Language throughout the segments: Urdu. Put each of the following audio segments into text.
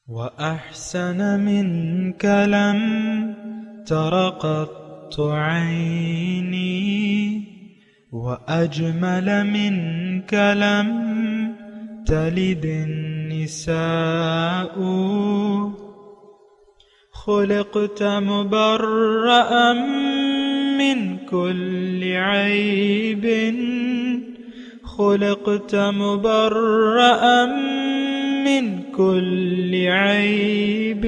وأحسن منك لم تر قط عيني وأجمل منك لم تلد النساء خلقت مبرأ من كل عيب خلقت مبرأ من كل عيب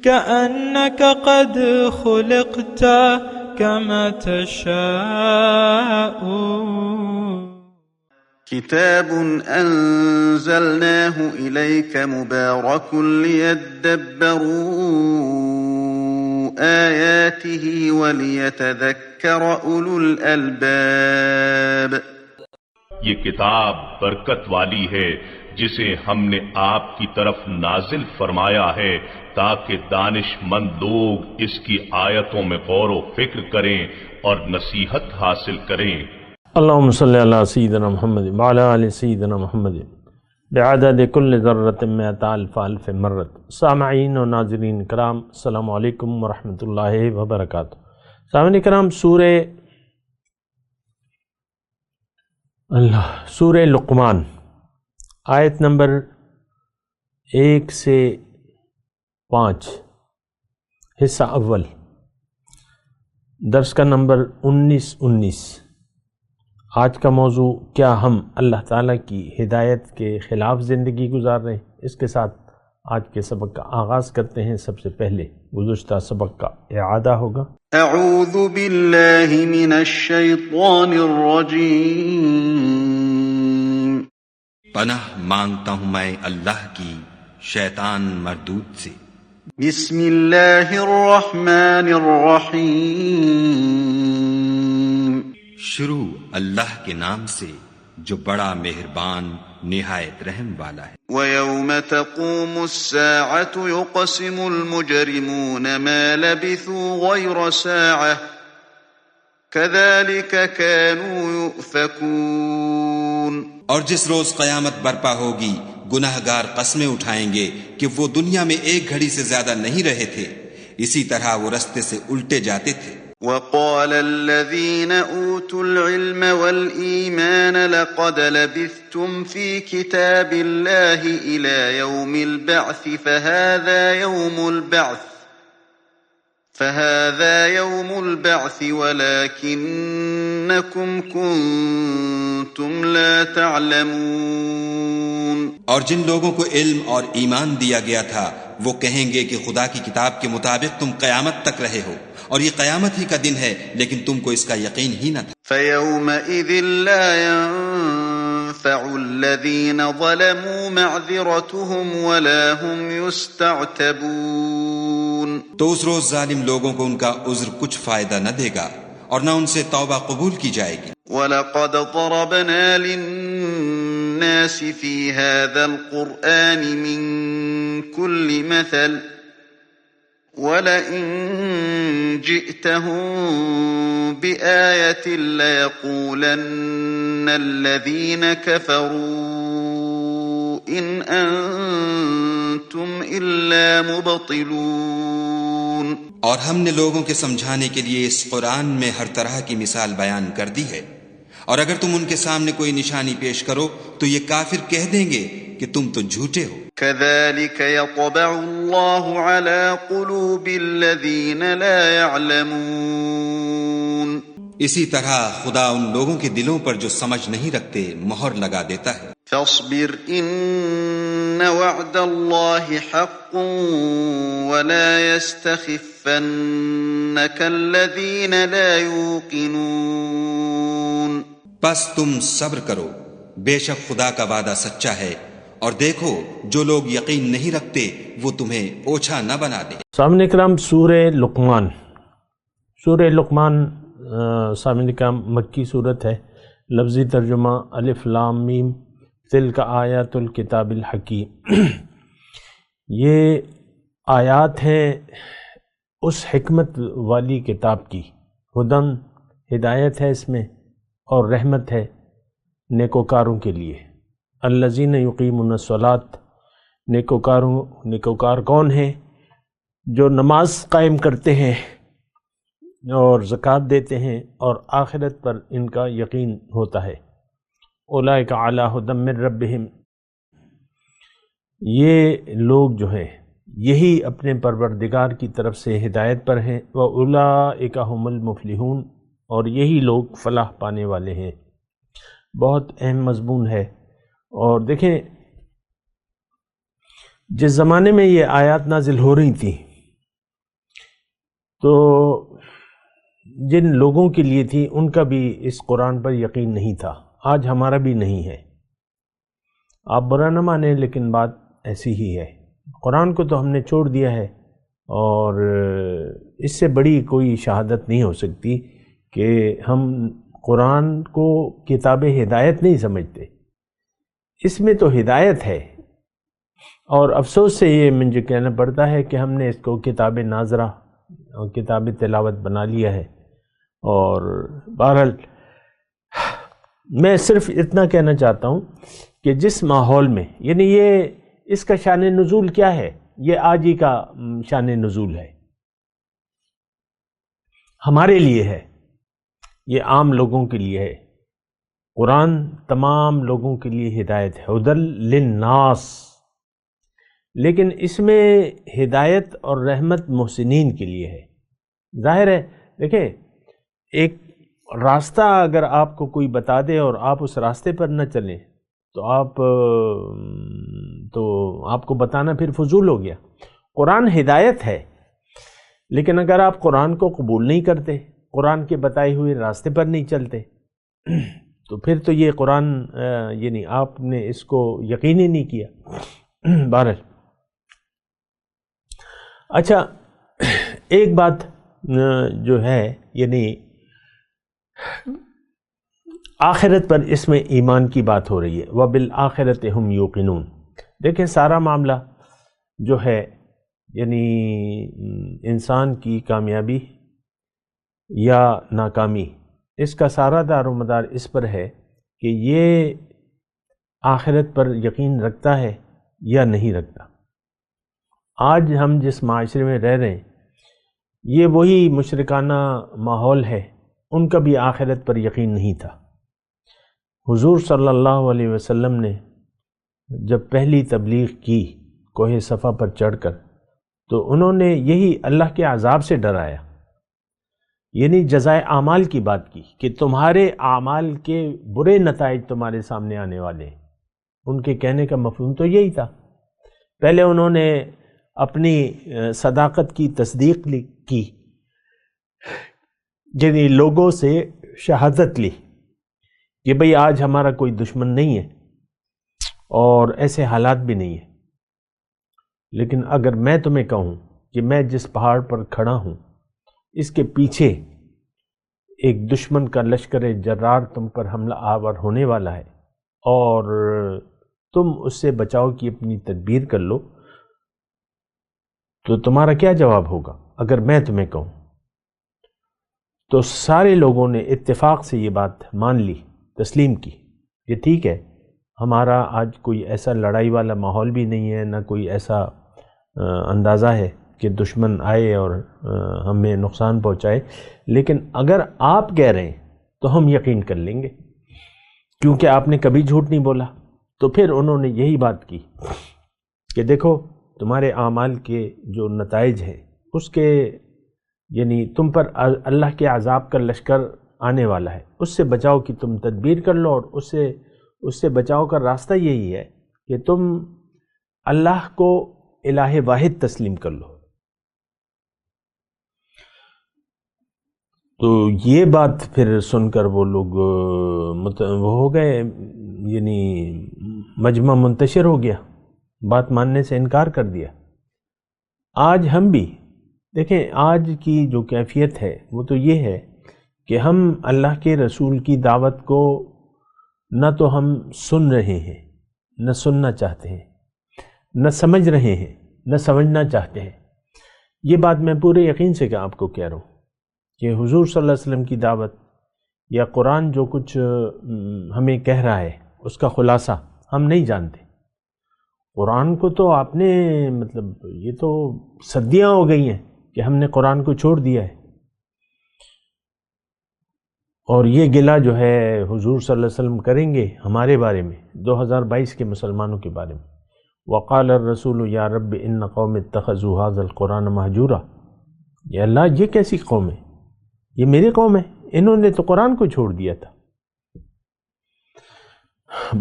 كأنك قد خلقت كما تشاء. كتاب أنزلناه إليك مبارك ليدبروا آياته وليتذكر أولو الألباب. یہ کتاب برکت والی ہے جسے ہم نے آپ کی طرف نازل فرمایا ہے تاکہ دانش مند لوگ اس کی آیتوں میں غور و فکر کریں اور نصیحت حاصل کریں. اللہم صلی علی سیدنا محمد وعلی آل سیدنا محمد بعدد کل ذرۃ مئۃ الف الف مرۃ. سامعین و ناظرین کرام، السلام علیکم ورحمۃ اللہ وبرکاتہ. سامعین کرام، سورہ لقمان آیت نمبر 1 سے 5 حصہ اول، درس کا نمبر 19. آج کا موضوع، کیا ہم اللہ تعالیٰ کی ہدایت کے خلاف زندگی گزار رہے ہیں؟ اس کے ساتھ آج کے سبق کا آغاز کرتے ہیں. سب سے پہلے گزشتہ سبق کا اعادہ ہوگا. اعوذ باللہ من الشیطان الرجیم. پناہ مانگتا ہوں میں اللہ کی شیطان مردود سے. بسم اللہ الرحمن الرحیم. شروع اللہ کے نام سے جو بڑا مہربان نہایت رحم والا ہے. وَيَوْمَ تَقُومُ السَّاعَةُ يُقْسِمُ الْمُجْرِمُونَ مَا لَبِثُوا غَيْرَ سَاعَةٍ كَذَلِكَ كَانُوا يُؤْفَكُونَ. اور جس روز قیامت برپا ہوگی گناہگار قسمیں اٹھائیں گے کہ وہ دنیا میں ایک گھڑی سے زیادہ نہیں رہے تھے، اسی طرح وہ رستے سے الٹے جاتے تھے. وَقَالَ الَّذِينَ أُوتُوا الْعِلْمَ وَالْإِيمَانَ لَقَدْ لَبِثْتُمْ فِي كِتَابِ اللَّهِ إِلَى يَوْمِ الْبَعْثِ فَهَذَا يَوْمُ الْبَعْثِ وَلَكِنَّكُمْ كُنْتُمْ لَا تَعْلَمُونَ. اور جن لوگوں کو علم اور ایمان دیا گیا تھا وہ کہیں گے کہ خدا کی کتاب کے مطابق تم قیامت تک رہے ہو، اور یہ قیامت ہی کا دن ہے لیکن تم کو اس کا یقین ہی نہ تھا. فَيَوْمَئِذٍ لَا يَنفَعُ الَّذِينَ ظَلَمُوا مَعْذِرَتُهُمْ وَلَا هُمْ يُسْتَعْتَبُونَ. تو اس روز ظالم لوگوں کو ان کا عذر کچھ فائدہ نہ دے گا اور نہ ان سے توبہ قبول کی جائے گی. وَلَقَدْ ضَرَبْنَا لِلنَّاسِ فِي هَذَا الْقُرْآنِ مِنْ كُلِّ مَثَلٍ وَلَئِنْ جِئْتَهُمْ بِآيَةٍ لَيَقُولَنَّ الَّذِينَ كَفَرُوا إِنْ أَنْتُمْ إِلَّا مُبْطِلُونَ. اور ہم نے لوگوں کے سمجھانے کے لیے اس قرآن میں ہر طرح کی مثال بیان کر دی ہے، اور اگر تم ان کے سامنے کوئی نشانی پیش کرو تو یہ کافر کہہ دیں گے کہ تم تو جھوٹے ہو. كَذَلِكَ يَطْبَعُ اللَّهُ عَلَى قُلُوبِ الَّذِينَ لَا يَعْلَمُونَ. اسی طرح خدا ان لوگوں کے دلوں پر جو سمجھ نہیں رکھتے مہر لگا دیتا ہے. فاصبر إن وعد الله حق ولا يستخفنك الذين لا يوقنون. بس تم صبر کرو، بے شک خدا کا وعدہ سچا ہے، اور دیکھو جو لوگ یقین نہیں رکھتے وہ تمہیں اوچھا نہ بنا دے. سامعین کرام، سورہ لقمان سامعین کرام مکی صورت ہے. لفظی ترجمہ الف لام میم تلک آیات الکتاب الحکیم. یہ آیات ہیں اس حکمت والی کتاب کی. ہدن ہدایت ہے اس میں اور رحمت ہے نیکوکاروں کے لیے. الذین یقیمون الصلاۃ، نیکوکار کون ہیں؟ جو نماز قائم کرتے ہیں اور زکوٰۃ دیتے ہیں اور آخرت پر ان کا یقین ہوتا ہے۔ اولئک علی ھدی من ربہم، یہ لوگ جو ہیں یہی اپنے پروردگار کی طرف سے ہدایت پر ہیں، واولئک ھم المفلحون، اور یہی لوگ فلاح پانے والے ہیں۔ بہت اہم مضمون ہے۔ اور دیکھیں جس زمانے میں یہ آیات نازل ہو رہی تھیں تو جن لوگوں کے لیے تھی ان کا بھی اس قرآن پر یقین نہیں تھا، آج ہمارا بھی نہیں ہے۔ آپ برا نہ مانیں لیکن بات ایسی ہی ہے۔ قرآن کو تو ہم نے چھوڑ دیا ہے، اور اس سے بڑی کوئی شہادت نہیں ہو سکتی کہ ہم قرآن کو کتاب ہدایت نہیں سمجھتے۔ اس میں تو ہدایت ہے، اور افسوس سے یہ مجھے کہنا پڑتا ہے کہ ہم نے اس کو کتاب ناظرہ اور کتاب تلاوت بنا لیا ہے۔ اور بہرحال میں صرف اتنا کہنا چاہتا ہوں کہ جس ماحول میں، یعنی یہ اس کا شان نزول کیا ہے؟ یہ آج ہی کا شان نزول ہے، ہمارے لیے ہے، یہ عام لوگوں کے لیے ہے۔ قرآن تمام لوگوں کے لیے ہدایت ہے، ھدی للناس، لیکن اس میں ہدایت اور رحمت محسنین کے لیے ہے۔ ظاہر ہے، دیکھیں ایک راستہ اگر آپ کو کوئی بتا دے اور آپ اس راستے پر نہ چلیں تو آپ کو بتانا پھر فضول ہو گیا۔ قرآن ہدایت ہے، لیکن اگر آپ قرآن کو قبول نہیں کرتے، قرآن کے بتائے ہوئے راستے پر نہیں چلتے، تو پھر تو یہ قرآن یعنی آپ نے اس کو یقین ہی نہیں کیا۔ بہرحال اچھا، ایک بات جو ہے یعنی آخرت پر اس میں ایمان کی بات ہو رہی ہے، وَبِالْآخِرَةِ هُمْ يُوقِنُونَ۔ دیکھیں سارا معاملہ جو ہے یعنی انسان کی کامیابی یا ناکامی، اس کا سارا دار و مدار اس پر ہے کہ یہ آخرت پر یقین رکھتا ہے یا نہیں رکھتا۔ آج ہم جس معاشرے میں رہ رہے ہیں یہ وہی مشرکانہ ماحول ہے، ان کا بھی آخرت پر یقین نہیں تھا۔ حضور صلی اللہ علیہ وسلم نے جب پہلی تبلیغ کی کوہ صفا پر چڑھ کر، تو انہوں نے یہی اللہ کے عذاب سے ڈرایا، یعنی جزائے اعمال کی بات کی کہ تمہارے اعمال کے برے نتائج تمہارے سامنے آنے والے ہیں۔ ان کے کہنے کا مفہوم تو یہی تھا۔ پہلے انہوں نے اپنی صداقت کی تصدیق کی، یعنی لوگوں سے شہادت لی کہ بھئی آج ہمارا کوئی دشمن نہیں ہے اور ایسے حالات بھی نہیں ہیں۔ لیکن اگر میں تمہیں کہوں کہ میں جس پہاڑ پر کھڑا ہوں اس کے پیچھے ایک دشمن کا لشکر جرار تم پر حملہ آور ہونے والا ہے اور تم اس سے بچاؤ کی اپنی تدبیر کر لو، تو تمہارا کیا جواب ہوگا اگر میں تمہیں کہوں؟ تو سارے لوگوں نے اتفاق سے یہ بات مان لی، تسلیم کی کہ ٹھیک ہے، ہمارا آج کوئی ایسا لڑائی والا ماحول بھی نہیں ہے، نہ کوئی ایسا اندازہ ہے کہ دشمن آئے اور ہمیں نقصان پہنچائے، لیکن اگر آپ کہہ رہے ہیں تو ہم یقین کر لیں گے کیونکہ آپ نے کبھی جھوٹ نہیں بولا۔ تو پھر انہوں نے یہی بات کی کہ دیکھو تمہارے اعمال کے جو نتائج ہیں اس کے یعنی تم پر اللہ کے عذاب کا لشکر آنے والا ہے، اس سے بچاؤ کی تم تدبیر کر لو، اور اس سے بچاؤ کا راستہ یہی ہے کہ تم اللہ کو الہ واحد تسلیم کر لو۔ تو یہ بات پھر سن کر وہ لوگ وہ ہو گئے، یعنی مجمع منتشر ہو گیا، بات ماننے سے انکار کر دیا۔ آج ہم بھی دیکھیں، آج کی جو کیفیت ہے وہ تو یہ ہے کہ ہم اللہ کے رسول کی دعوت کو نہ تو ہم سن رہے ہیں، نہ سننا چاہتے ہیں، نہ سمجھ رہے ہیں، نہ سمجھنا چاہتے ہیں۔ یہ بات میں پورے یقین سے آپ کو کہہ رہا ہوں کہ حضور صلی اللہ علیہ وسلم کی دعوت یا قرآن جو کچھ ہمیں کہہ رہا ہے اس کا خلاصہ ہم نہیں جانتے۔ قرآن کو تو آپ نے مطلب یہ تو صدیاں ہو گئی ہیں کہ ہم نے قرآن کو چھوڑ دیا ہے، اور یہ گلہ جو ہے حضور صلی اللہ علیہ وسلم کریں گے ہمارے بارے میں، 2022 کے مسلمانوں کے بارے میں۔ وقال الرسول یا رب ان قوم اتخذوا هذا القرآن مہجورا، یا اللہ یہ کیسی قوم ہے، یہ میری قوم ہے، انہوں نے تو قرآن کو چھوڑ دیا تھا۔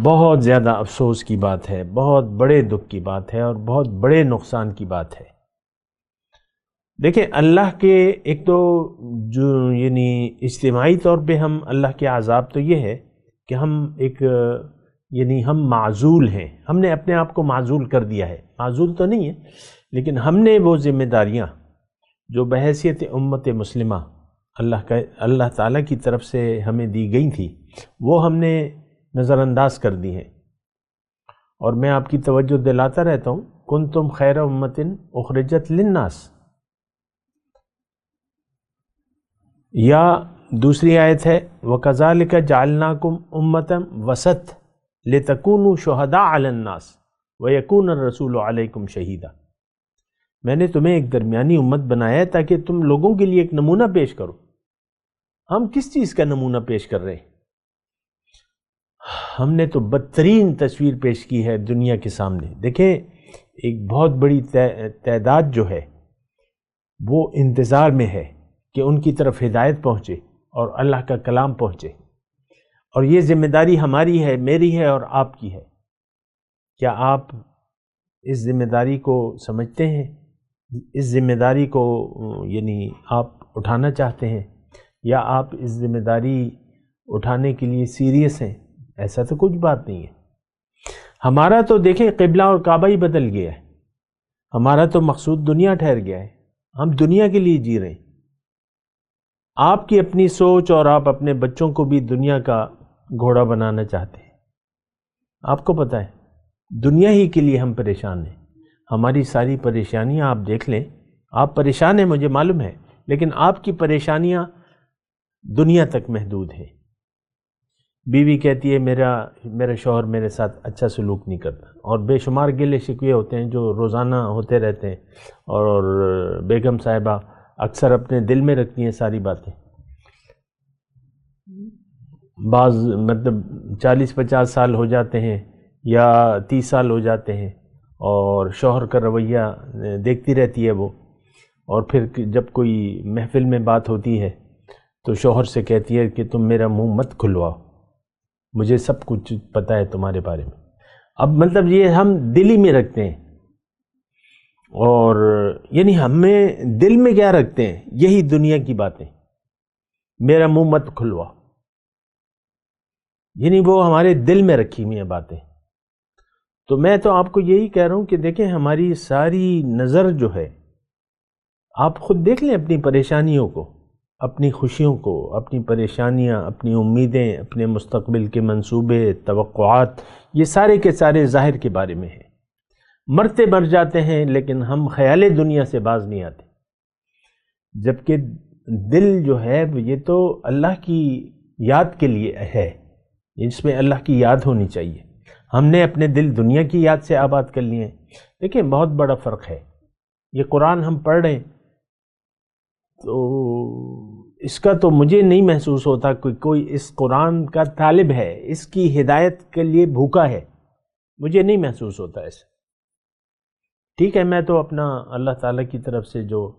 بہت زیادہ افسوس کی بات ہے، بہت بڑے دکھ کی بات ہے، اور بہت بڑے نقصان کی بات ہے۔ دیکھیں اللہ کے ایک تو جو یعنی اجتماعی طور پہ ہم اللہ کے عذاب تو یہ ہے کہ ہم ایک یعنی ہم معزول ہیں، ہم نے اپنے آپ کو معزول کر دیا ہے، معزول تو نہیں ہے لیکن ہم نے وہ ذمہ داریاں جو بحیثیت امت مسلمہ اللہ تعالیٰ کی طرف سے ہمیں دی گئی تھی وہ ہم نے نظر انداز کر دی ہیں۔ اور میں آپ کی توجہ دلاتا رہتا ہوں، کنتم خیر امت اخرجت للناس، یا دوسری آیت ہے وَكَذَلِكَ جَعَلْنَاكُمْ أُمَّةً وَسَطًا لِتَكُونُوا شُهَدَاءَ عَلَى النَّاسِ وَيَكُونَ الرَّسُولُ عَلَيْكُمْ شَهِيدًا، میں نے تمہیں ایک درمیانی امت بنایا ہے تاکہ تم لوگوں کے لیے ایک نمونہ پیش کرو۔ ہم کس چیز کا نمونہ پیش کر رہے ہیں؟ ہم نے تو بدترین تصویر پیش کی ہے دنیا کے سامنے۔ دیکھیں ایک بہت بڑی تعداد جو ہے وہ انتظار میں ہے کہ ان کی طرف ہدایت پہنچے اور اللہ کا کلام پہنچے، اور یہ ذمہ داری ہماری ہے، میری ہے اور آپ کی ہے۔ کیا آپ اس ذمہ داری کو سمجھتے ہیں؟ اس ذمہ داری کو یعنی آپ اٹھانا چاہتے ہیں، یا آپ اس ذمہ داری اٹھانے کے لیے سیریس ہیں؟ ایسا تو کچھ بات نہیں ہے۔ ہمارا تو دیکھیں قبلہ اور کعبہ ہی بدل گیا ہے، ہمارا تو مقصود دنیا ٹھہر گیا ہے، ہم دنیا کے لیے جی رہے ہیں۔ آپ کی اپنی سوچ اور آپ اپنے بچوں کو بھی دنیا کا گھوڑا بنانا چاہتے ہیں۔ آپ کو پتہ ہے دنیا ہی کے لیے ہم پریشان ہیں، ہماری ساری پریشانیاں آپ دیکھ لیں، آپ پریشان ہیں مجھے معلوم ہے، لیکن آپ کی پریشانیاں دنیا تک محدود ہیں۔ بیوی کہتی ہے میرا شوہر میرے ساتھ اچھا سلوک نہیں کرتا، اور بے شمار گلے شکوے ہوتے ہیں جو روزانہ ہوتے رہتے ہیں، اور بیگم صاحبہ اکثر اپنے دل میں رکھتی ہیں ساری باتیں۔ بعض مطلب 40-50 سال ہو جاتے ہیں یا 30 سال ہو جاتے ہیں، اور شوہر کا رویہ دیکھتی رہتی ہے وہ، اور پھر جب کوئی محفل میں بات ہوتی ہے تو شوہر سے کہتی ہے کہ تم میرا منہ مت کھلواؤ، مجھے سب کچھ پتہ ہے تمہارے بارے میں۔ اب مطلب یہ ہم دل ہی میں رکھتے ہیں، اور یعنی ہمیں دل میں کیا رکھتے ہیں؟ یہی دنیا کی باتیں، میرا منہ مت کھلواؤ، یعنی وہ ہمارے دل میں رکھی ہوئی ہیں باتیں۔ تو میں تو آپ کو یہی کہہ رہا ہوں کہ دیکھیں ہماری ساری نظر جو ہے، آپ خود دیکھ لیں اپنی پریشانیوں کو، اپنی خوشیوں کو، اپنی پریشانیاں، اپنی امیدیں، اپنے مستقبل کے منصوبے، توقعات، یہ سارے کے سارے ظاہر کے بارے میں ہیں۔ مرتے مر جاتے ہیں لیکن ہم خیال دنیا سے باز نہیں آتے، جبکہ دل جو ہے یہ تو اللہ کی یاد کے لیے ہے، اس میں اللہ کی یاد ہونی چاہیے۔ ہم نے اپنے دل دنیا کی یاد سے آباد کر لیے ہیں۔ دیکھیں بہت بڑا فرق ہے۔ یہ قرآن ہم پڑھ رہے ہیں تو اس کا تو مجھے نہیں محسوس ہوتا کہ کوئی اس قرآن کا طالب ہے، اس کی ہدایت کے لیے بھوکا ہے، مجھے نہیں محسوس ہوتا ایسا۔ ٹھیک ہے، میں تو اپنا اللہ تعالیٰ کی طرف سے جو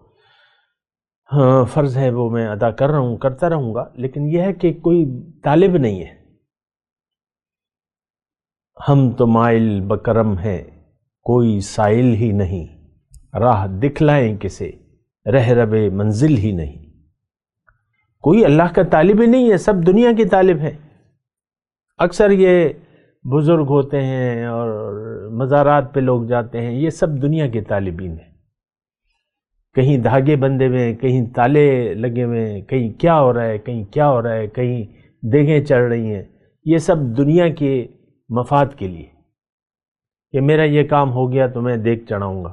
فرض ہے وہ میں ادا کر رہا ہوں، کرتا رہوں گا، لیکن یہ ہے کہ کوئی طالب نہیں ہے۔ ہم تو مائل بکرم ہیں، کوئی سائل ہی نہیں، راہ دکھلائیں کسے، رہ ربے منزل ہی نہیں۔ کوئی اللہ کا طالب ہی نہیں ہے، سب دنیا کے طالب ہیں۔ اکثر یہ بزرگ ہوتے ہیں اور مزارات پہ لوگ جاتے ہیں، یہ سب دنیا کے طالبین ہیں۔ کہیں دھاگے بندھے ہوئے، کہیں تالے لگے ہوئے، کہیں کیا ہو رہا ہے، کہیں کیا ہو رہا ہے، کہیں دیگیں چڑھ رہی ہیں، یہ سب دنیا کے مفاد کے لیے کہ میرا یہ کام ہو گیا تو میں دیگ چڑھاؤں گا۔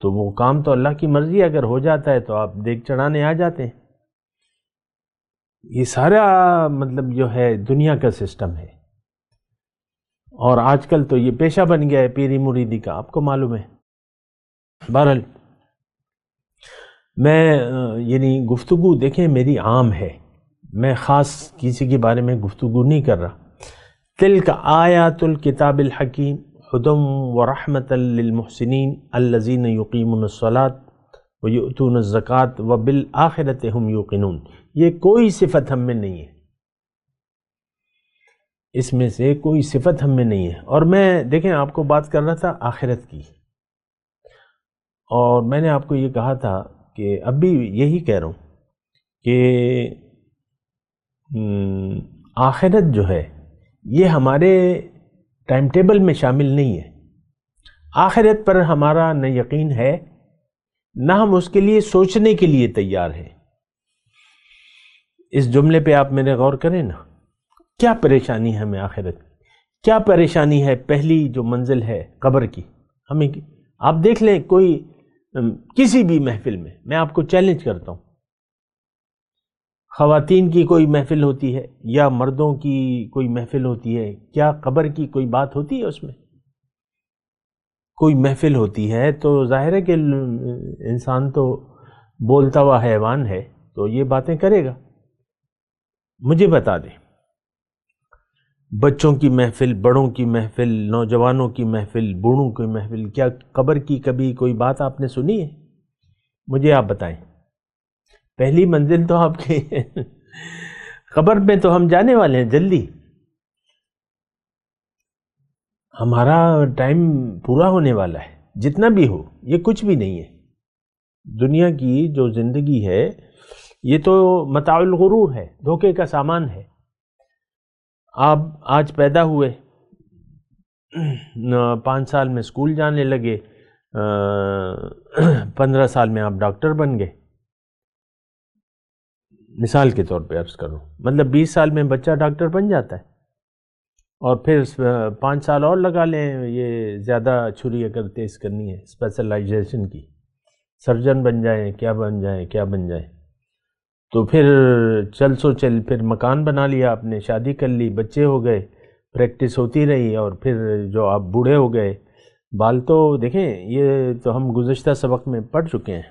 تو وہ کام تو اللہ کی مرضی، اگر ہو جاتا ہے تو آپ دیگ چڑھانے آ جاتے ہیں۔ یہ سارا مطلب جو ہے دنیا کا سسٹم ہے، اور آج کل تو یہ پیشہ بن گیا ہے پیری مریدی کا، آپ کو معلوم ہے۔ بہرحال میں یعنی گفتگو دیکھیں میری عام ہے، میں خاص کسی کے بارے میں گفتگو نہیں کر رہا۔ تلک آیات الکتاب الحکیم ہدی ورحمۃ للمحسنین الذین یقیمون الصلاۃ ویؤتون الزکوٰۃ وبالآخرۃ ہم یوقنون، یہ کوئی صفت ہم میں نہیں ہے، اس میں سے کوئی صفت ہم میں نہیں ہے۔ اور میں دیکھیں آپ کو بات کر رہا تھا آخرت کی، اور میں نے آپ کو یہ کہا تھا کہ اب بھی یہی کہہ رہا ہوں کہ آخرت جو ہے یہ ہمارے ٹائم ٹیبل میں شامل نہیں ہے۔ آخرت پر ہمارا نہ یقین ہے، نہ ہم اس کے لیے سوچنے کے لیے تیار ہیں۔ اس جملے پہ آپ میرے غور کریں نا، کیا پریشانی ہے ہمیں آخرت کی، کیا پریشانی ہے پہلی جو منزل ہے قبر کی ہمیں۔ آپ دیکھ لیں کوئی کسی بھی محفل میں آپ کو چیلنج کرتا ہوں، خواتین کی کوئی محفل ہوتی ہے یا مردوں کی کوئی محفل ہوتی ہے، کیا قبر کی کوئی بات ہوتی ہے؟ اس میں کوئی محفل ہوتی ہے تو ظاہر ہے کہ انسان تو بولتا ہوا حیوان ہے، تو یہ باتیں کرے گا۔ مجھے بتا دیں، بچوں کی محفل، بڑوں کی محفل، نوجوانوں کی محفل، بوڑھوں کی محفل، کیا قبر کی کبھی کوئی بات آپ نے سنی ہے؟ مجھے آپ بتائیں۔ پہلی منزل تو آپ کی قبر میں تو ہم جانے والے ہیں جلدی، ہمارا ٹائم پورا ہونے والا ہے، جتنا بھی ہو یہ کچھ بھی نہیں ہے۔ دنیا کی جو زندگی ہے یہ تو متاع الغرور ہے، دھوکے کا سامان ہے۔ آپ آج پیدا ہوئے، 5 سال میں اسکول جانے لگے، 15 سال میں آپ ڈاکٹر بن گئے، مثال کے طور پہ عرض کروں، مطلب 20 سال میں بچہ ڈاکٹر بن جاتا ہے، اور پھر 5 سال اور لگا لیں، یہ زیادہ چھری اگر تیز کرنی ہے اسپیشلائزیشن کی، سرجن بن جائیں، کیا بن جائیں، کیا بن جائیں، تو پھر چل سو چل، پھر مکان بنا لیا آپ نے، شادی کر لی، بچے ہو گئے، پریکٹس ہوتی رہی، اور پھر جو آپ بوڑھے ہو گئے، بال تو دیکھیں یہ تو ہم گزشتہ سبق میں پڑھ چکے ہیں،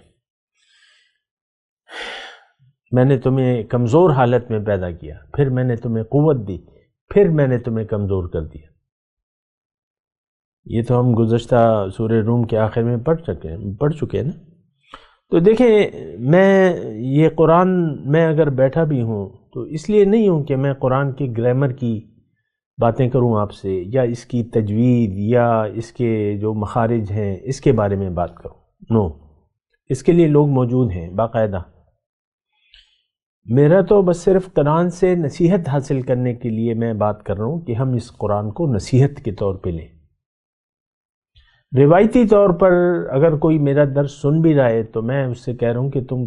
میں نے تمہیں کمزور حالت میں پیدا کیا، پھر میں نے تمہیں قوت دی، پھر میں نے تمہیں کمزور کر دیا۔ یہ تو ہم گزشتہ سورہ روم کے آخر میں پڑھ چکے ہیں نا۔ تو دیکھیں میں یہ قرآن میں اگر بیٹھا بھی ہوں تو اس لیے نہیں ہوں کہ میں قرآن کی گرامر کی باتیں کروں آپ سے، یا اس کی تجوید، یا اس کے جو مخارج ہیں اس کے بارے میں بات کروں، نو، اس کے لیے لوگ موجود ہیں باقاعدہ۔ میرا تو بس صرف قرآن سے نصیحت حاصل کرنے کے لیے میں بات کر رہا ہوں کہ ہم اس قرآن کو نصیحت کے طور پہ لیں۔ روایتی طور پر اگر کوئی میرا درس سن بھی رہا ہے تو میں اس سے کہہ رہا ہوں کہ تم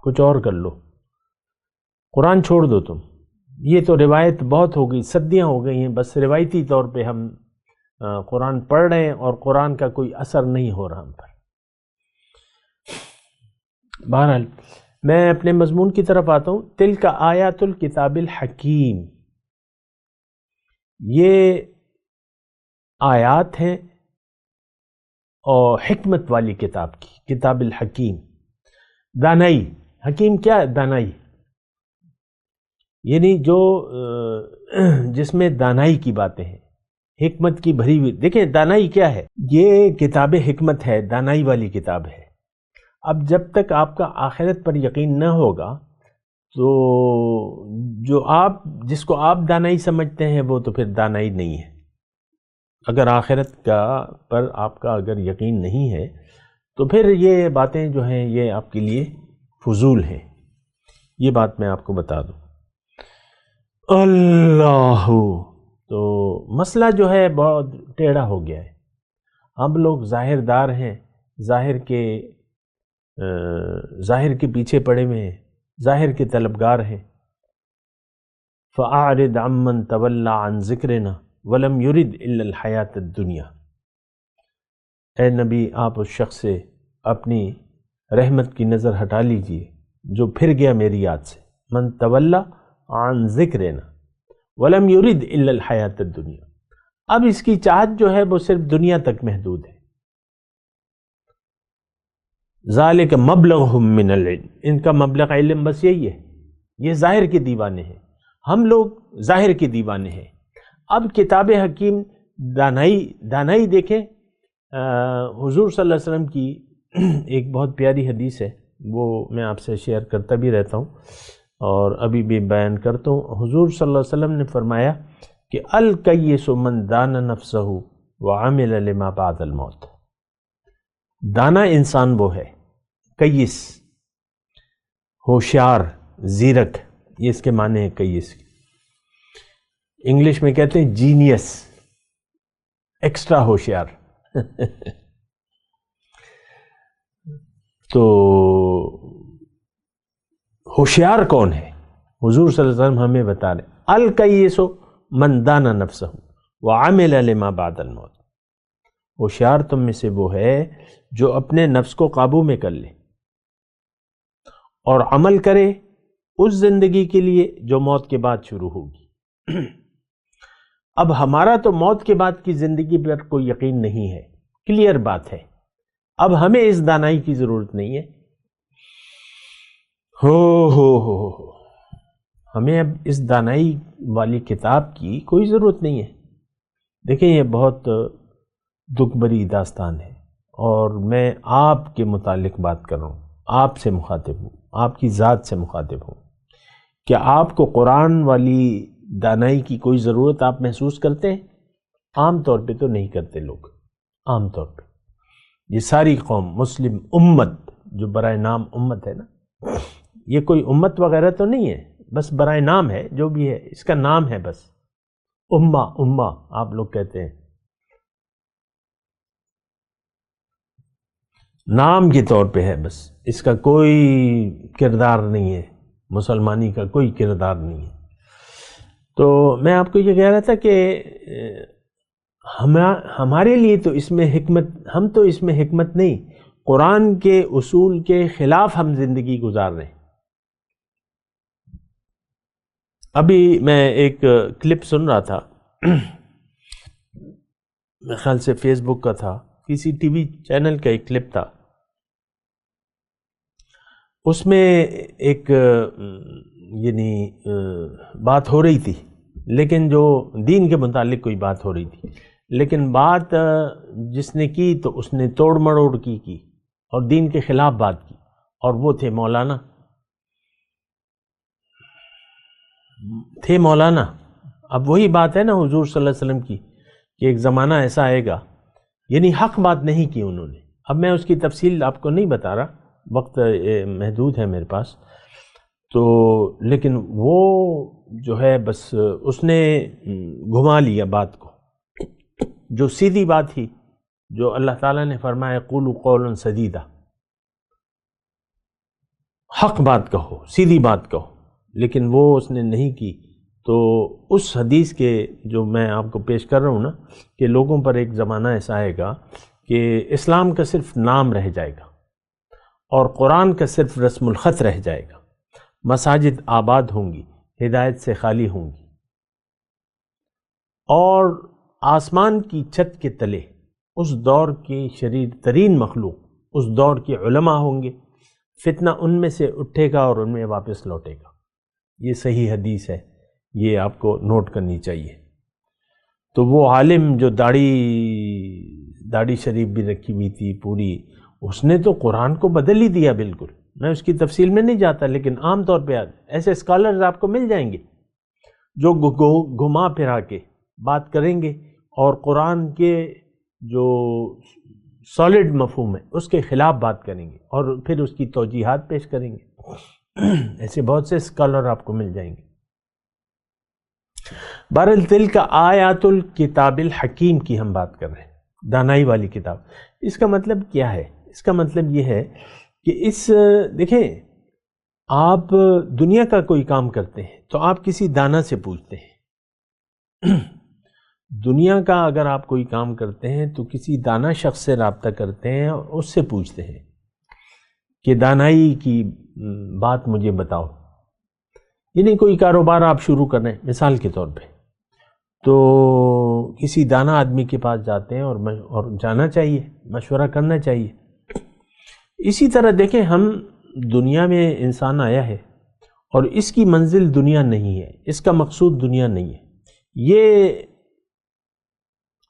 کچھ اور کر لو، قرآن چھوڑ دو تم، یہ تو روایت بہت ہو گئی، صدیاں ہو گئی ہیں، بس روایتی طور پہ ہم قرآن پڑھ رہے ہیں اور قرآن کا کوئی اثر نہیں ہو رہا ہم پر۔ بہرحال میں اپنے مضمون کی طرف آتا ہوں۔ تلک آیات الکتاب الحکیم، یہ آیات ہیں اور حکمت والی کتاب کی، کتاب الحکیم، دانائی۔ حکیم کیا ہے؟ دانائی، یعنی جو جس میں دانائی کی باتیں ہیں، حکمت کی بھری ہوئی۔ دیکھیں دانائی کیا ہے، یہ کتاب حکمت ہے، دانائی والی کتاب ہے۔ اب جب تک آپ کا آخرت پر یقین نہ ہوگا تو جس کو آپ دانائی سمجھتے ہیں وہ تو پھر دانائی نہیں ہے۔ اگر آخرت پر آپ کا اگر یقین نہیں ہے تو پھر یہ باتیں جو ہیں یہ آپ کے لیے فضول ہیں، یہ بات میں آپ کو بتا دوں۔ اللہ، تو مسئلہ جو ہے بہت ٹیڑھا ہو گیا ہے، ہم لوگ ظاہر دار ہیں، ظاہر کے پیچھے پڑے ہوئے ہیں، ظاہر کے طلبگار ہیں۔ فَأَعْرِضْ عَمَّنْ تَوَلَّى عَنْ ذِكْرِنَا وَلَمْ يُرِدْ إِلَّا الْحَيَاةَ الدُّنْيَا۔ اے نبی آپ اس شخص سے اپنی رحمت کی نظر ہٹا لیجئے جو پھر گیا میری یاد سے۔ من تولى عن ذکرنا ولم يرد الا الحیاۃ الدنیا، اب اس کی چاہت جو ہے وہ صرف دنیا تک محدود ہے. ذالک مبلغہم من العلم، ان کا مبلغ علم بس یہی ہے. یہ ظاہر کے دیوانے ہیں، ہم لوگ ظاہر کے دیوانے ہیں. اب کتاب حکیم دانائی دیکھیں. حضور صلی اللہ علیہ وسلم کی ایک بہت پیاری حدیث ہے، وہ میں آپ سے شیئر کرتا بھی رہتا ہوں اور ابھی بھی بیان کرتا ہوں. حضور صلی اللہ علیہ وسلم نے فرمایا کہ الکیس من دان نفسہ وعمل لما بعد الموت. دانا انسان وہ ہے، کیس ہوشیار، زیرک، یہ اس کے معنی ہے کیس. انگلش میں کہتے ہیں جینیس، ایکسٹرا ہوشیار. تو ہوشیار کون ہے؟ حضور صلی اللہ علیہ وسلم ہمیں بتا رہے الکیس من دان نفسہ وعمل لما بعد الموت. ہوشیار تم میں سے وہ ہے جو اپنے نفس کو قابو میں کر لے اور عمل کرے اس زندگی کے لیے جو موت کے بعد شروع ہوگی. اب ہمارا تو موت کے بعد کی زندگی پر کوئی یقین نہیں ہے، کلیئر بات ہے. اب ہمیں اس دانائی کی ضرورت نہیں ہے. ہو ہمیں اب اس دانائی والی کتاب کی کوئی ضرورت نہیں ہے. دیکھیں یہ بہت دکھ بری داستان ہے اور میں آپ کے متعلق بات کر رہا ہوں، آپ سے مخاطب ہوں، آپ کی ذات سے مخاطب ہوں. کیا آپ کو قرآن والی دانائی کی کوئی ضرورت آپ محسوس کرتے ہیں؟ عام طور پہ تو نہیں کرتے لوگ. عام طور پہ یہ ساری قوم مسلم امت جو برائے نام امت ہے نا، یہ کوئی امت وغیرہ تو نہیں ہے، بس برائے نام ہے، جو بھی ہے اس کا نام ہے بس. امہ آپ لوگ کہتے ہیں، نام کے طور پہ ہے بس، اس کا کوئی کردار نہیں ہے، مسلمانی کا کوئی کردار نہیں ہے. تو میں آپ کو یہ کہہ رہا تھا کہ ہمارے لیے تو اس میں حکمت، ہم تو اس میں حکمت نہیں، قرآن کے اصول کے خلاف ہم زندگی گزار رہے ہیں. ابھی میں ایک کلپ سن رہا تھا، میرے خیال سے فیس بک کا تھا، کسی ٹی وی چینل کا ایک کلپ تھا. اس میں ایک یعنی بات ہو رہی تھی، لیکن جو دین کے متعلق کوئی بات ہو رہی تھی، لیکن بات جس نے کی تو اس نے توڑ مڑوڑ کی اور دین کے خلاف بات کی، اور وہ تھے مولانا. اب وہی بات ہے نا حضور صلی اللہ علیہ وسلم کی کہ ایک زمانہ ایسا آئے گا، یعنی حق بات نہیں کی انہوں نے. اب میں اس کی تفصیل آپ کو نہیں بتا رہا، وقت محدود ہے میرے پاس تو، لیکن وہ جو ہے بس اس نے گھما لیا بات کو. جو سیدھی بات تھی، جو اللہ تعالیٰ نے فرمایا قولوا قولا سدیدا، حق بات کہو، سیدھی بات کہو، لیکن وہ اس نے نہیں کی. تو اس حدیث کے جو میں آپ کو پیش کر رہا ہوں نا، کہ لوگوں پر ایک زمانہ ایسا آئے گا کہ اسلام کا صرف نام رہ جائے گا اور قرآن کا صرف رسم الخط رہ جائے گا. مساجد آباد ہوں گی، ہدایت سے خالی ہوں گی، اور آسمان کی چھت کے تلے اس دور کی شریر ترین مخلوق، اس دور کے علماء ہوں گے. فتنہ ان میں سے اٹھے گا اور ان میں واپس لوٹے گا. یہ صحیح حدیث ہے، یہ آپ کو نوٹ کرنی چاہیے. تو وہ عالم جو داڑھی شریف بھی رکھی ہوئی تھی پوری، اس نے تو قرآن کو بدل ہی دیا بالکل. میں اس کی تفصیل میں نہیں جاتا، لیکن عام طور پہ ایسے اسکالرز آپ کو مل جائیں گے جو گھما پھرا کے بات کریں گے اور قرآن کے جو سالڈ مفہوم ہے اس کے خلاف بات کریں گے اور پھر اس کی توجیحات پیش کریں گے. ایسے بہت سے اسکالر آپ کو مل جائیں گے. بہرحال تلک آیات الکتاب الحکیم کی ہم بات کر رہے ہیں، دانائی والی کتاب. اس کا مطلب کیا ہے؟ اس کا مطلب یہ ہے کہ دیکھیں، آپ دنیا کا کوئی کام کرتے ہیں تو آپ کسی دانا سے پوچھتے ہیں. دنیا کا اگر آپ کوئی کام کرتے ہیں تو کسی دانا شخص سے رابطہ کرتے ہیں اور اس سے پوچھتے ہیں کہ دانائی کی بات مجھے بتاؤ. یعنی کوئی کاروبار آپ شروع کر رہے ہیں مثال کے طور پہ، تو کسی دانا آدمی کے پاس جاتے ہیں اور جانا چاہیے، مشورہ کرنا چاہیے۔ اسی طرح دیکھیں، ہم دنیا میں انسان آیا ہے اور اس کی منزل دنیا نہیں ہے، اس کا مقصود دنیا نہیں ہے، یہ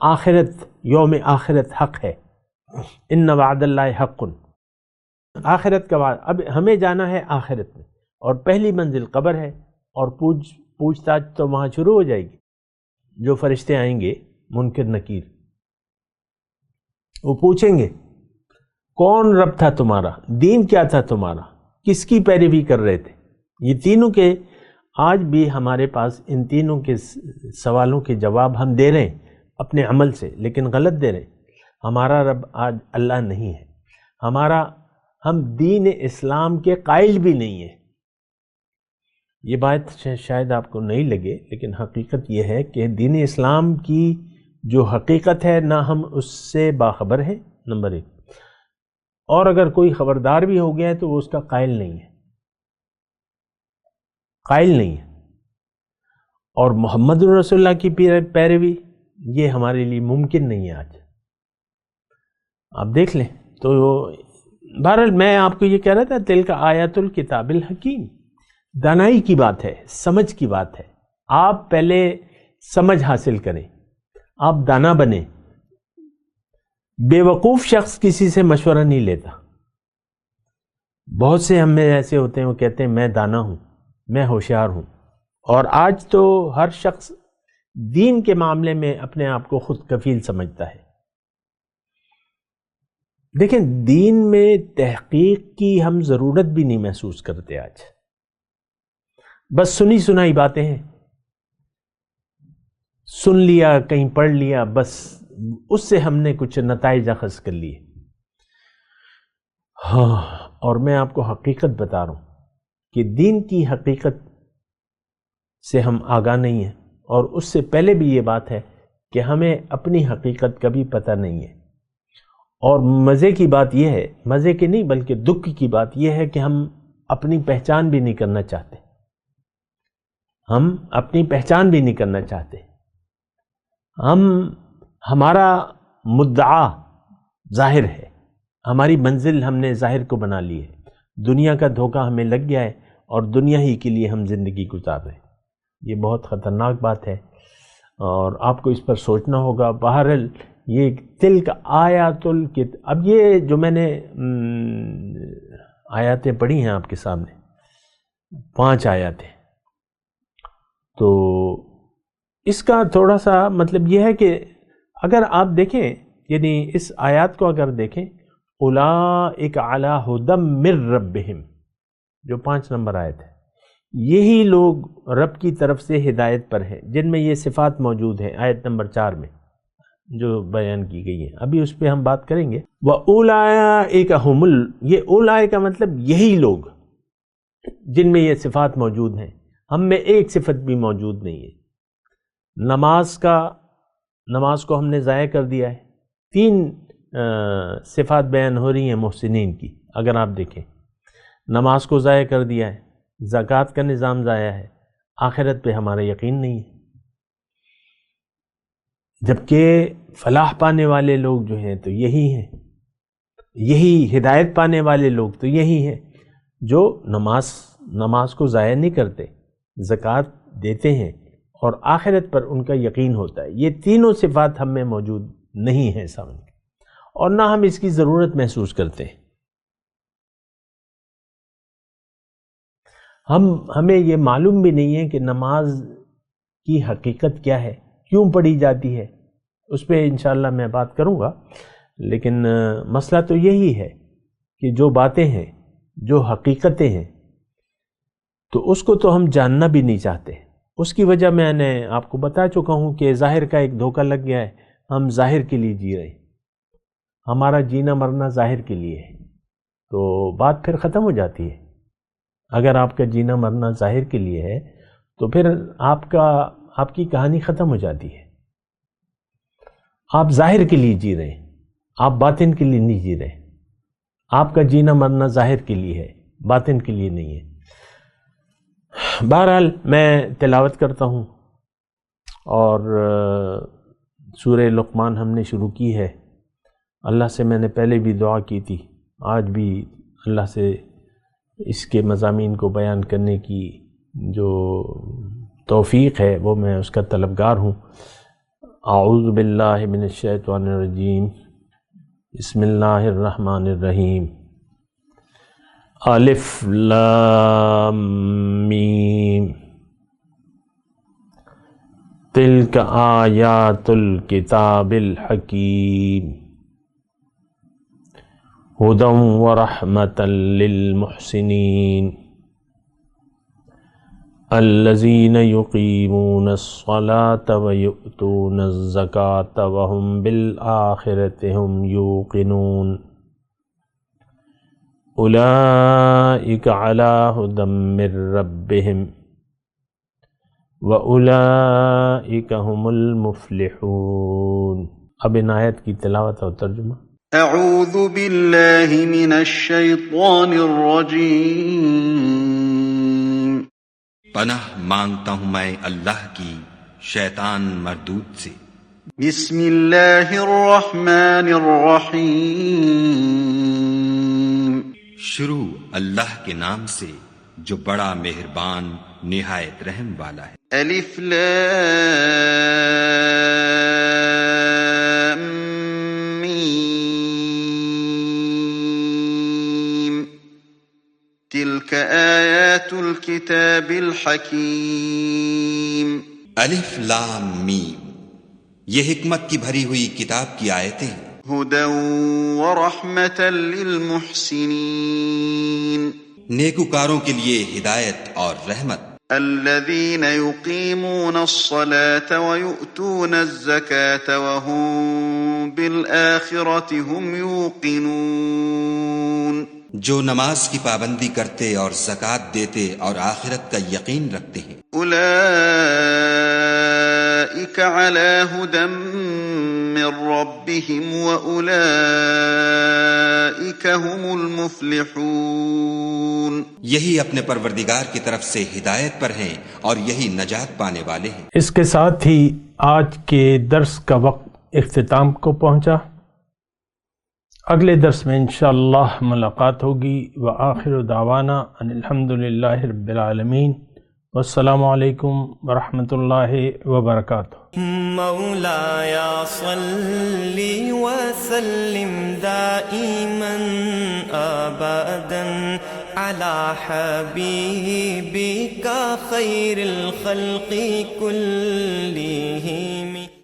آخرت، یوم آخرت حق ہے۔ ان وعد اللہ حق، آخرت کا وعدہ۔ اب ہمیں جانا ہے آخرت میں، اور پہلی منزل قبر ہے، اور پوچھ تاچھ تو وہاں شروع ہو جائے گی۔ جو فرشتے آئیں گے منکر نکیر، وہ پوچھیں گے کون رب تھا تمہارا، دین کیا تھا تمہارا، کس کی پیروی کر رہے تھے۔ یہ تینوں کے آج بھی ہمارے پاس ان تینوں کے سوالوں کے جواب ہم دے رہے ہیں اپنے عمل سے، لیکن غلط دے رہے ہیں۔ ہمارا رب آج اللہ نہیں ہے، ہم دین اسلام کے قائل بھی نہیں ہیں۔ یہ بات شاید آپ کو نہیں لگے، لیکن حقیقت یہ ہے کہ دین اسلام کی جو حقیقت ہے نہ ہم اس سے باخبر ہیں، نمبر ایک، اور اگر کوئی خبردار بھی ہو گیا ہے تو وہ اس کا قائل نہیں ہے، اور محمد رسول اللہ کی پیروی یہ ہمارے لیے ممکن نہیں ہے آج۔ آپ دیکھ لیں تو بہرحال میں آپ کو یہ کہہ رہا تھا، تلک آیات الکتاب الحکیم، دانائی کی بات ہے، سمجھ کی بات ہے۔ آپ پہلے سمجھ حاصل کریں، آپ دانا بنیں۔ بے وقوف شخص کسی سے مشورہ نہیں لیتا۔ بہت سے ہم میں ایسے ہوتے ہیں، وہ کہتے ہیں میں دانا ہوں، میں ہوشیار ہوں، اور آج تو ہر شخص دین کے معاملے میں اپنے آپ کو خود کفیل سمجھتا ہے۔ دیکھیں، دین میں تحقیق کی ہم ضرورت بھی نہیں محسوس کرتے آج، بس سنی سنائی باتیں ہیں، سن لیا، کہیں پڑھ لیا، بس اس سے ہم نے کچھ نتائج اخذ کر لیے۔ ہاں، اور میں آپ کو حقیقت بتا رہا ہوں کہ دین کی حقیقت سے ہم آگاہ نہیں ہیں، اور اس سے پہلے بھی یہ بات ہے کہ ہمیں اپنی حقیقت کا بھی پتہ نہیں ہے۔ اور مزے کی بات یہ ہے، مزے کی نہیں بلکہ دکھ کی بات یہ ہے کہ ہم اپنی پہچان بھی نہیں کرنا چاہتے، ہم اپنی پہچان بھی نہیں کرنا چاہتے۔ ہمارا مدعا ظاہر ہے، ہماری منزل ہم نے ظاہر کو بنا لی ہے، دنیا کا دھوکہ ہمیں لگ گیا ہے، اور دنیا ہی کے لیے ہم زندگی گزار رہے ہیں۔ یہ بہت خطرناک بات ہے، اور آپ کو اس پر سوچنا ہوگا۔ بہرحال یہ تلک آیات الکتاب، اب یہ جو میں نے آیاتیں پڑھی ہیں آپ کے سامنے، 5 آیاتیں، تو اس کا تھوڑا سا مطلب یہ ہے کہ اگر آپ دیکھیں، یعنی اس آیات کو اگر دیکھیں، اولئک علی ھدی من ربہم، جو 5 نمبر آیت ہے، یہی لوگ رب کی طرف سے ہدایت پر ہیں، جن میں یہ صفات موجود ہیں آیت نمبر 4 میں جو بیان کی گئی ہیں۔ ابھی اس پہ ہم بات کریں گے۔ وَأُولَئِکَ هُمُ یہ اولائے کا مطلب یہی لوگ جن میں یہ صفات موجود ہیں۔ ہم میں ایک صفت بھی موجود نہیں ہے۔ نماز کو ہم نے ضائع کر دیا ہے۔ 3 صفات بیان ہو رہی ہیں محسنین کی، اگر آپ دیکھیں، نماز کو ضائع کر دیا ہے، زکوٰۃ کا نظام ضائع ہے، آخرت پہ ہمارا یقین نہیں ہے۔ جبکہ فلاح پانے والے لوگ جو ہیں تو یہی ہیں، یہی ہدایت پانے والے لوگ تو یہی ہیں جو نماز کو ضائع نہیں کرتے، زکوٰۃ دیتے ہیں، اور آخرت پر ان کا یقین ہوتا ہے۔ یہ تینوں صفات ہم میں موجود نہیں ہیں سامنے، اور نہ ہم اس کی ضرورت محسوس کرتے ہیں۔ ہمیں یہ معلوم بھی نہیں ہے کہ نماز کی حقیقت کیا ہے، کیوں پڑھی جاتی ہے، اس پہ انشاءاللہ میں بات کروں گا۔ لیکن مسئلہ تو یہی ہے کہ جو باتیں ہیں، جو حقیقتیں ہیں، تو اس کو تو ہم جاننا بھی نہیں چاہتے۔ اس کی وجہ میں نے آپ کو بتا چکا ہوں کہ ظاہر کا ایک دھوکہ لگ گیا ہے، ہم ظاہر کے لیے جی رہے ہیں، ہمارا جینا مرنا ظاہر کے لیے ہے، تو بات پھر ختم ہو جاتی ہے۔ اگر آپ کا جینا مرنا ظاہر کے لیے ہے تو پھر آپ کی کہانی ختم ہو جاتی ہے۔ آپ ظاہر کے لیے جی رہے ہیں، آپ باطن کے لیے نہیں جی رہے۔ آپ کا جینا مرنا ظاہر کے لیے ہے، باطن کے لیے نہیں ہے۔ بہرحال میں تلاوت کرتا ہوں اور سورہ لقمان ہم نے شروع کی ہے۔ اللہ سے میں نے پہلے بھی دعا کی تھی، آج بھی اللہ سے اس کے مضامین کو بیان کرنے کی جو توفیق ہے وہ میں اس کا طلبگار ہوں۔ اعوذ باللہ من الشیطان الرجیم، بسم اللہ الرحمن الرحیم۔ الف لام میم، تلک آیات الکتاب الحکیم، ہدی ورحمۃ للمحسنین، الذین یقیمون الصلاة ویؤتون الزکاة وهم بالآخرة هم یوقنون، اولئک علی ھدی من ربہم وَأُولَئِكَ هُمُ الْمُفْلِحُونَ۔ اب ان آیت کی تلاوت اور ترجمہ۔ اعوذ باللہ من الشیطان الرجیم۔ پناہ مانگتا ہوں میں اللہ کی شیطان مردود سے۔ بسم اللہ الرحمن الرحیم۔ شروع اللہ کے نام سے جو بڑا مہربان نہایت رحم والا ہے۔ الف لام میم، تلک آیات الکتاب الحکیم۔ الف لام میم، یہ حکمت کی بھری ہوئی کتاب کی آیتیں ہیں۔ ہدی ورحمۃ للمحسنین، نیکوکاروں کے لیے ہدایت اور رحمت۔ الذین یقیمون الصلاة ویؤتون الزکاة وهم بالآخرة هم یوقنون، جو نماز کی پابندی کرتے اور زکوٰۃ دیتے اور آخرت کا یقین رکھتے ہیں۔ اولئک علی ھدی من ربہم واولئک هم المفلحون، یہی اپنے پروردگار کی طرف سے ہدایت پر ہیں اور یہی نجات پانے والے ہیں۔ اس کے ساتھ ہی آج کے درس کا وقت اختتام کو پہنچا۔ اگلے درس میں انشاءاللہ ملاقات ہوگی۔ وآخر دعوانا ان الحمدللہ رب العالمین، والسلام علیکم ورحمۃ اللہ وبرکاتہ۔ مولاي صل وسلم دائما ابدا على حبيبك خير الخلق كلهم۔